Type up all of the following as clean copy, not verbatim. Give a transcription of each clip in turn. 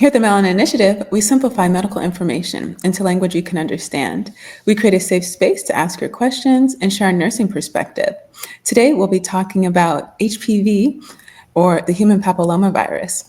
Here at the Melanin Initiative, we simplify medical information into language you can understand. We create a safe space to ask your questions and share our nursing perspective. Today, we'll be talking about HPV, or the human papillomavirus.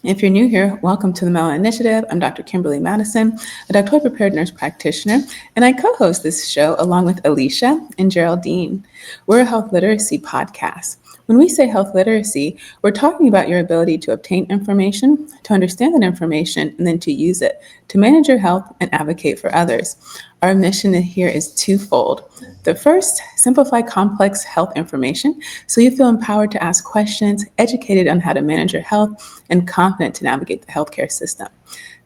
If you're new here, welcome to the Melanin Initiative. I'm Dr. Kimberly Madison, a doctoral prepared nurse practitioner, and I co-host this show along with Alicia and Geraldine. We're a health literacy podcast. When we say health literacy, we're talking about your ability to obtain information, to understand that information, and then to use it to manage your health and advocate for others. Our mission here is twofold. The first, simplify complex health information so you feel empowered to ask questions, educated on how to manage your health, and confident to navigate the healthcare system.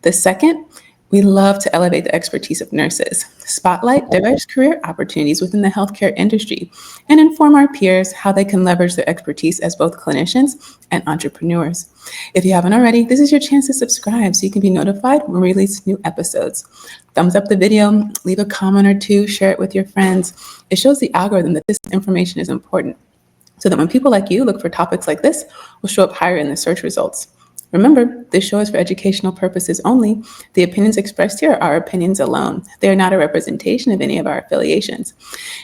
The second, we love to elevate the expertise of nurses, spotlight diverse career opportunities within the healthcare industry, and inform our peers how they can leverage their expertise as both clinicians and entrepreneurs. If you haven't already, this is your chance to subscribe so you can be notified when we release new episodes. Thumbs up the video, leave a comment or two, share it with your friends. It shows the algorithm that this information is important, so that when people like you look for topics like this, we'll show up higher in the search results. Remember, this show is for educational purposes only. The opinions expressed here are our opinions alone. They are not a representation of any of our affiliations.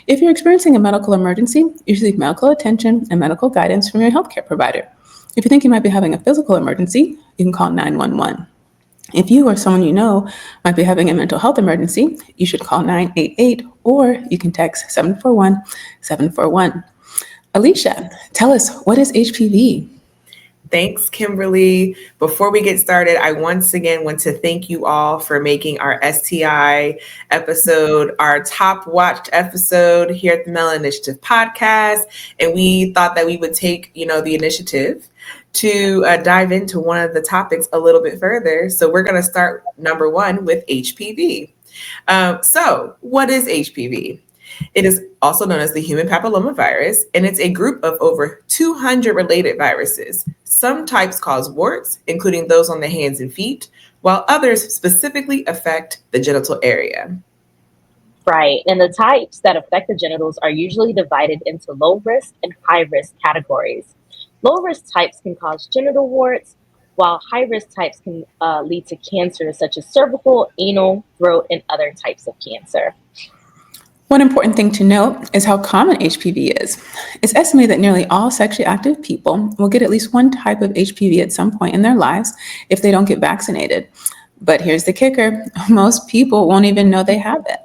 If you're experiencing a medical emergency, you should seek medical attention and medical guidance from your healthcare provider. If you think you might be having a physical emergency, you can call 911. If you or someone you know might be having a mental health emergency, you should call 988 or you can text 741-741. Alicia, tell us, what is HPV? Thanks, Kimberly. Before we get started, I once again want to thank you all for making our STI episode our top watched episode here at the Melanin Initiative podcast. And we thought that we would take, the initiative to dive into one of the topics a little bit further. So we're going to start number one with HPV. So what is HPV? It is also known as the human papillomavirus, and it's a group of over 200 related viruses. Some types cause warts, including those on the hands and feet, while others specifically affect the genital area. Right, and the types that affect the genitals are usually divided into low risk and high risk categories. Low risk types can cause genital warts, while high risk types can lead to cancer such as cervical, anal, throat, and other types of cancer. One important thing to note is how common HPV is. It's estimated that nearly all sexually active people will get at least one type of HPV at some point in their lives if they don't get vaccinated. But here's the kicker: most people won't even know they have it.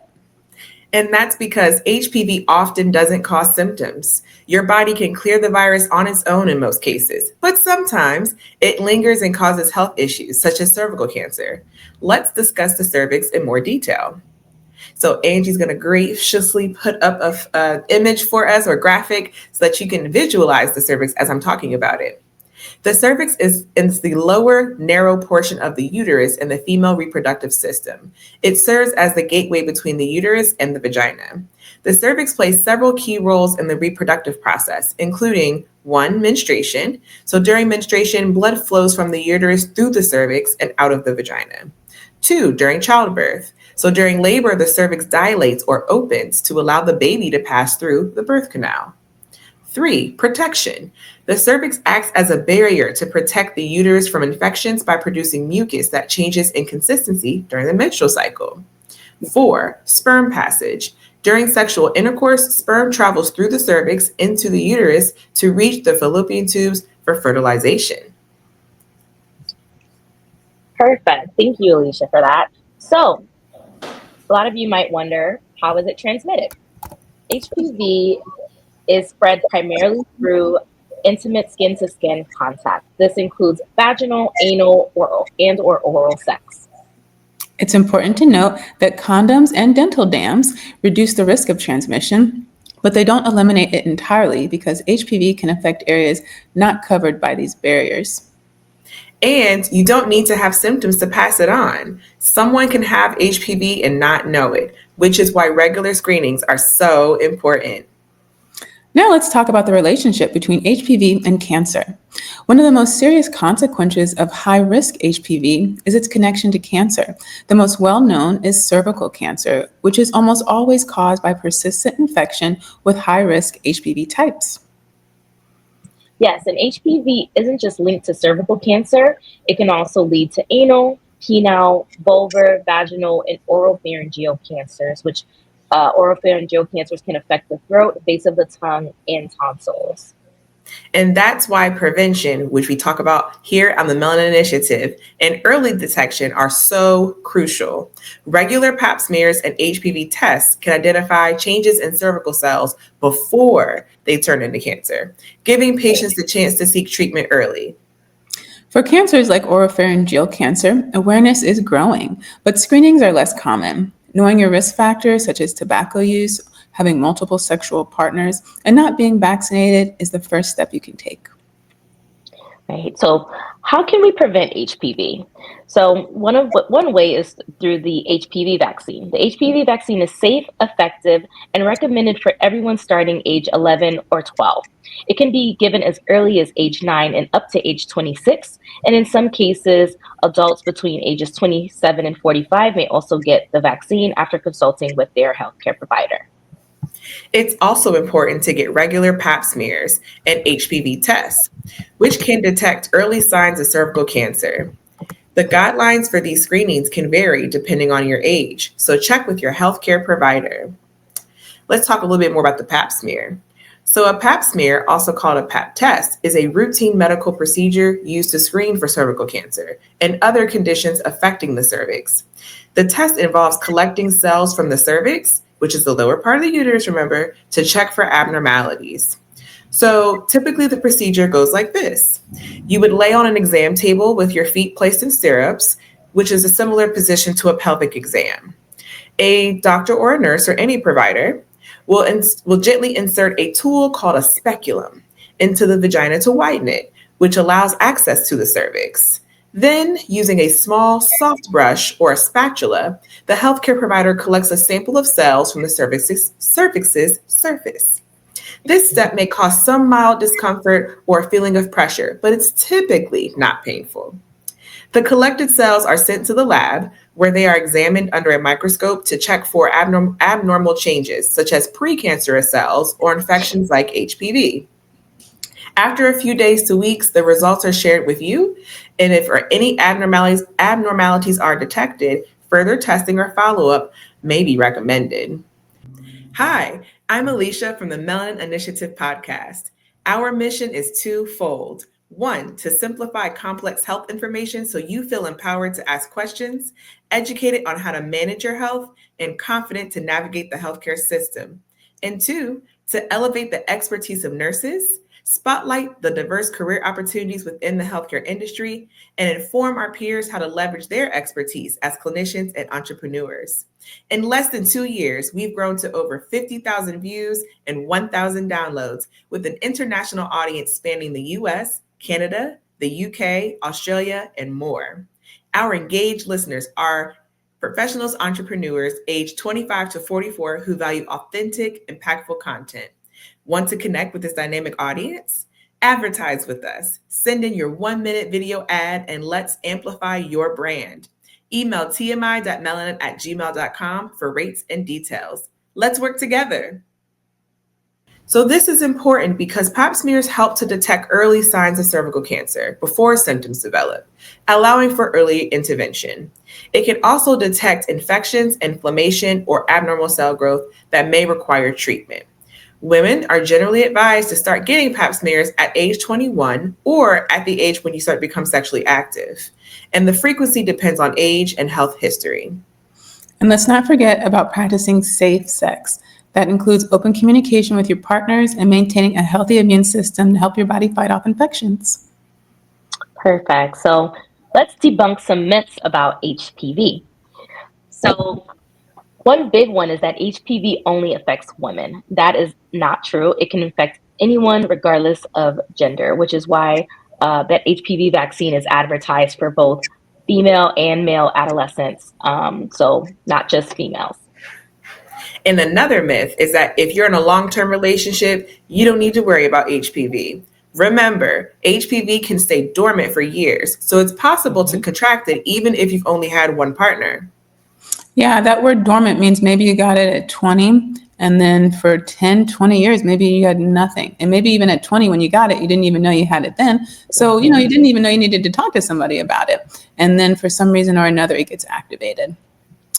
And that's because HPV often doesn't cause symptoms. Your body can clear the virus on its own in most cases, but sometimes it lingers and causes health issues such as cervical cancer. Let's discuss the cervix in more detail. So Angie's going to graciously put up an image for us, or graphic, so that you can visualize the cervix as I'm talking about it. The cervix is the lower, narrow portion of the uterus in the female reproductive system. It serves as the gateway between the uterus and the vagina. The cervix plays several key roles in the reproductive process, including 1, menstruation. So during menstruation, blood flows from the uterus through the cervix and out of the vagina. 2, during childbirth. So during labor, the cervix dilates or opens to allow the baby to pass through the birth canal. 3, protection. The cervix acts as a barrier to protect the uterus from infections by producing mucus that changes in consistency during the menstrual cycle. 4, sperm passage. During sexual intercourse, sperm travels through the cervix into the uterus to reach the fallopian tubes for fertilization. Perfect. Thank you, Alicia, for that. So, a lot of you might wonder, how is it transmitted? HPV is spread primarily through intimate skin-to-skin contact. This includes vaginal, anal, oral, and/or oral sex. It's important to note that condoms and dental dams reduce the risk of transmission, but they don't eliminate it entirely because HPV can affect areas not covered by these barriers. And you don't need to have symptoms to pass it on. Someone can have HPV and not know it, which is why regular screenings are so important. Now let's talk about the relationship between HPV and cancer. One of the most serious consequences of high-risk HPV is its connection to cancer. The most well-known is cervical cancer, which is almost always caused by persistent infection with high-risk HPV types. Yes, and HPV isn't just linked to cervical cancer. It can also lead to anal, penile, vulvar, vaginal, and oropharyngeal cancers, which oropharyngeal cancers can affect the throat, base of the tongue, and tonsils. And that's why prevention, which we talk about here on the Melanin Initiative, and early detection are so crucial. Regular pap smears and HPV tests can identify changes in cervical cells before they turn into cancer, giving patients the chance to seek treatment early. For cancers like oropharyngeal cancer, awareness is growing, but screenings are less common. Knowing your risk factors, such as tobacco use, having multiple sexual partners, and not being vaccinated is the first step you can take. Right. So, how can we prevent HPV? So, one way is through the HPV vaccine. The HPV vaccine is safe, effective, and recommended for everyone starting age 11 or 12. It can be given as early as age 9 and up to age 26. And in some cases, adults between ages 27 and 45 may also get the vaccine after consulting with their healthcare provider. It's also important to get regular pap smears and HPV tests, which can detect early signs of cervical cancer. The guidelines for these screenings can vary depending on your age, so check with your healthcare provider. Let's talk a little bit more about the pap smear. So, a pap smear, also called a pap test, is a routine medical procedure used to screen for cervical cancer and other conditions affecting the cervix. The test involves collecting cells from the cervix, which is the lower part of the uterus, remember, to check for abnormalities. So, typically, the procedure goes like this: you would lay on an exam table with your feet placed in stirrups, which is a similar position to a pelvic exam. A doctor or a nurse or any provider will gently insert a tool called a speculum into the vagina to widen it, which allows access to the cervix. Then, using a small soft brush or a spatula, the healthcare provider collects a sample of cells from the cervix's surface. This step may cause some mild discomfort or a feeling of pressure, but it's typically not painful. The collected cells are sent to the lab where they are examined under a microscope to check for abnormal changes, such as precancerous cells or infections like HPV. After a few days to weeks, the results are shared with you, and if any abnormalities are detected, further testing or follow-up may be recommended. Hi, I'm Alicia from the Melanin Initiative podcast. Our mission is twofold. One, to simplify complex health information so you feel empowered to ask questions, educated on how to manage your health, and confident to navigate the healthcare system. And two, to elevate the expertise of nurses, spotlight the diverse career opportunities within the healthcare industry, and inform our peers how to leverage their expertise as clinicians and entrepreneurs. In less than 2 years, we've grown to over 50,000 views and 1,000 downloads, with an international audience spanning the US, Canada, the UK, Australia, and more. Our engaged listeners are professionals, entrepreneurs aged 25 to 44 who value authentic, impactful content. Want to connect with this dynamic audience? Advertise with us. Send in your 1-minute video ad and let's amplify your brand. Email tmi.melanin@gmail.com for rates and details. Let's work together. So this is important because pap smears help to detect early signs of cervical cancer before symptoms develop, allowing for early intervention. It can also detect infections, inflammation, or abnormal cell growth that may require treatment. Women are generally advised to start getting pap smears at age 21 or at the age when you start to become sexually active. And the frequency depends on age and health history. And let's not forget about practicing safe sex. That includes open communication with your partners and maintaining a healthy immune system to help your body fight off infections. Perfect. So let's debunk some myths about HPV. So one big one is that HPV only affects women. That is not true. It can infect anyone regardless of gender, which is why that HPV vaccine is advertised for both female and male adolescents. So not just females. And another myth is that if you're in a long-term relationship, you don't need to worry about HPV. Remember, HPV can stay dormant for years, so it's possible to contract it even if you've only had one partner. Yeah, that word dormant means maybe you got it at 20 And then for 10, 20 years, maybe you had nothing. And maybe even at 20, when you got it, you didn't even know you had it then. So, you didn't even know you needed to talk to somebody about it. And then for some reason or another, it gets activated.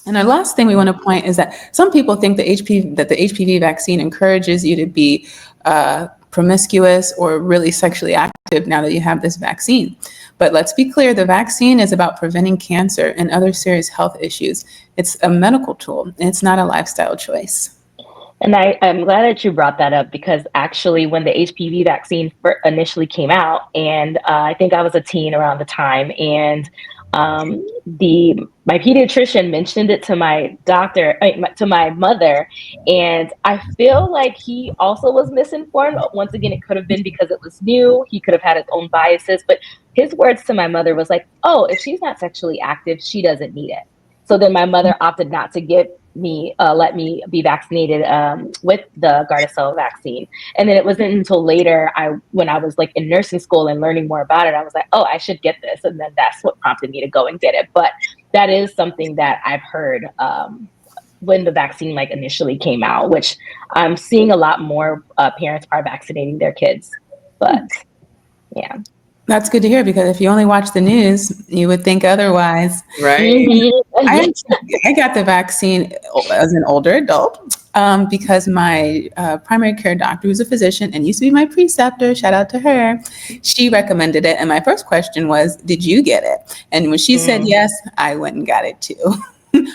And our last thing we want to point is that some people think that the HPV vaccine encourages you to be promiscuous or really sexually active now that you have this vaccine. But let's be clear, the vaccine is about preventing cancer and other serious health issues. It's a medical tool, and it's not a lifestyle choice. And I'm glad that you brought that up, because actually when the HPV vaccine initially came out, and I think I was a teen around the time, and my pediatrician mentioned it to my doctor, to my mother, and I feel like he also was misinformed. Once again, it could have been because it was new. He could have had his own biases, but his words to my mother was like, "Oh, if she's not sexually active, she doesn't need it." So then my mother opted not to let me be vaccinated with the Gardasil vaccine. And then it wasn't until later, when I was like in nursing school and learning more about it, I was like, oh, I should get this. And then that's what prompted me to go and get it. But that is something that I've heard when the vaccine like initially came out, which I'm seeing a lot more parents are vaccinating their kids. But yeah. That's good to hear, because if you only watch the news, you would think otherwise. Right. I got the vaccine as an older adult because my primary care doctor, who's a physician and used to be my preceptor, shout out to her, she recommended it. And my first question was, did you get it? And when she said yes, I went and got it too.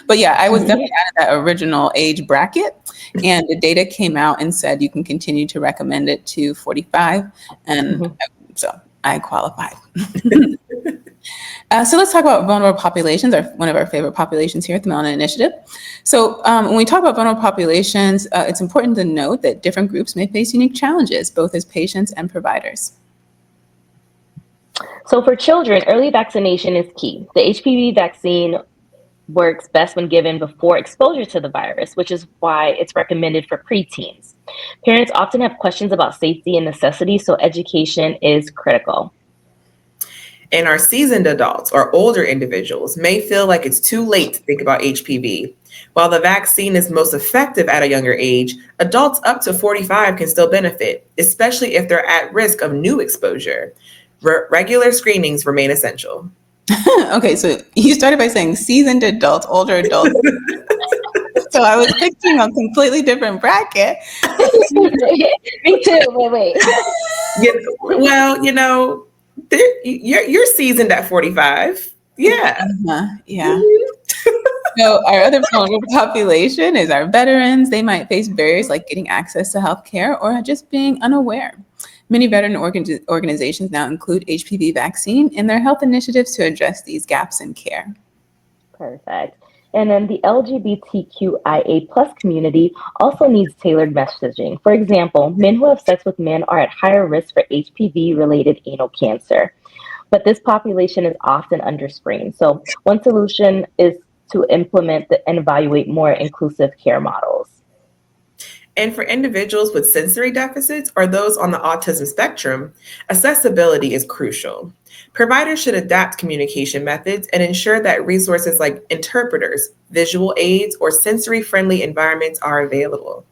But yeah, I was definitely out of that original age bracket. And the data came out and said you can continue to recommend it to 45. And so I qualified. So let's talk about vulnerable populations, one of our favorite populations here at the Melanin Initiative. So when we talk about vulnerable populations, it's important to note that different groups may face unique challenges, both as patients and providers. So for children, early vaccination is key. The HPV vaccine works best when given before exposure to the virus, which is why it's recommended for preteens. Parents often have questions about safety and necessity, so education is critical. And our seasoned adults or older individuals may feel like it's too late to think about HPV. While the vaccine is most effective at a younger age, adults up to 45 can still benefit, especially if they're at risk of new exposure. Regular screenings remain essential. Okay, so you started by saying seasoned adults, older adults. So I was picturing a completely different bracket. Me too. Wait. Yeah, well, you're seasoned at 45. Yeah. Yeah. So our other vulnerable population is our veterans. They might face barriers like getting access to healthcare or just being unaware. Many veteran organizations now include HPV vaccine in their health initiatives to address these gaps in care. Perfect. And then the LGBTQIA plus community also needs tailored messaging. For example, men who have sex with men are at higher risk for HPV-related anal cancer. But this population is often underscreened. So one solution is to implement and evaluate more inclusive care models. And for individuals with sensory deficits or those on the autism spectrum, accessibility is crucial. Providers should adapt communication methods and ensure that resources like interpreters, visual aids, or sensory-friendly environments are available.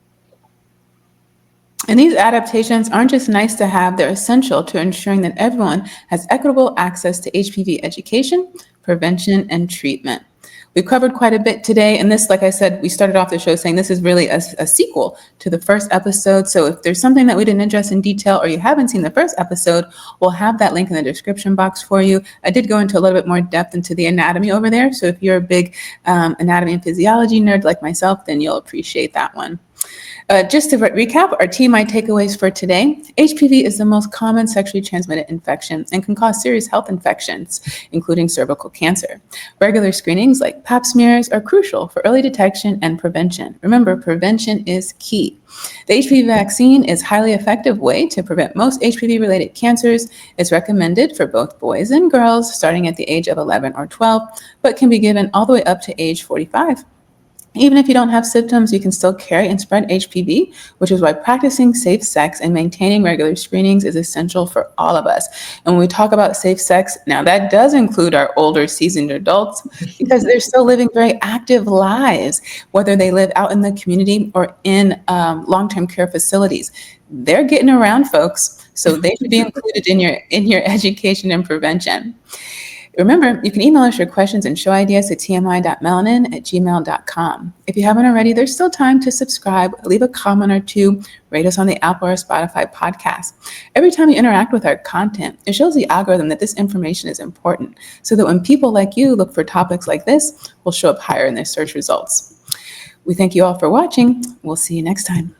And these adaptations aren't just nice to have, they're essential to ensuring that everyone has equitable access to HPV education, prevention, and treatment. We've covered quite a bit today, and this, like I said, we started off the show saying this is really a sequel to the first episode. So if there's something that we didn't address in detail or you haven't seen the first episode, we'll have that link in the description box for you. I did go into a little bit more depth into the anatomy over there. So if you're a big anatomy and physiology nerd like myself, then you'll appreciate that one. Just to recap our TMI takeaways for today, HPV is the most common sexually transmitted infection and can cause serious health infections, including cervical cancer. Regular screenings like pap smears are crucial for early detection and prevention. Remember, prevention is key. The HPV vaccine is a highly effective way to prevent most HPV-related cancers. It's recommended for both boys and girls starting at the age of 11 or 12, but can be given all the way up to age 45. Even if you don't have symptoms, you can still carry and spread HPV, which is why practicing safe sex and maintaining regular screenings is essential for all of us. And when we talk about safe sex, now that does include our older seasoned adults because they're still living very active lives, whether they live out in the community or in long-term care facilities. They're getting around, folks, so they should be included in your education and prevention. Remember, you can email us your questions and show ideas at tmi.melanin@gmail.com. If you haven't already, there's still time to subscribe, leave a comment or two, rate us on the Apple or Spotify podcast. Every time you interact with our content, it shows the algorithm that this information is important so that when people like you look for topics like this, we'll show up higher in their search results. We thank you all for watching. We'll see you next time.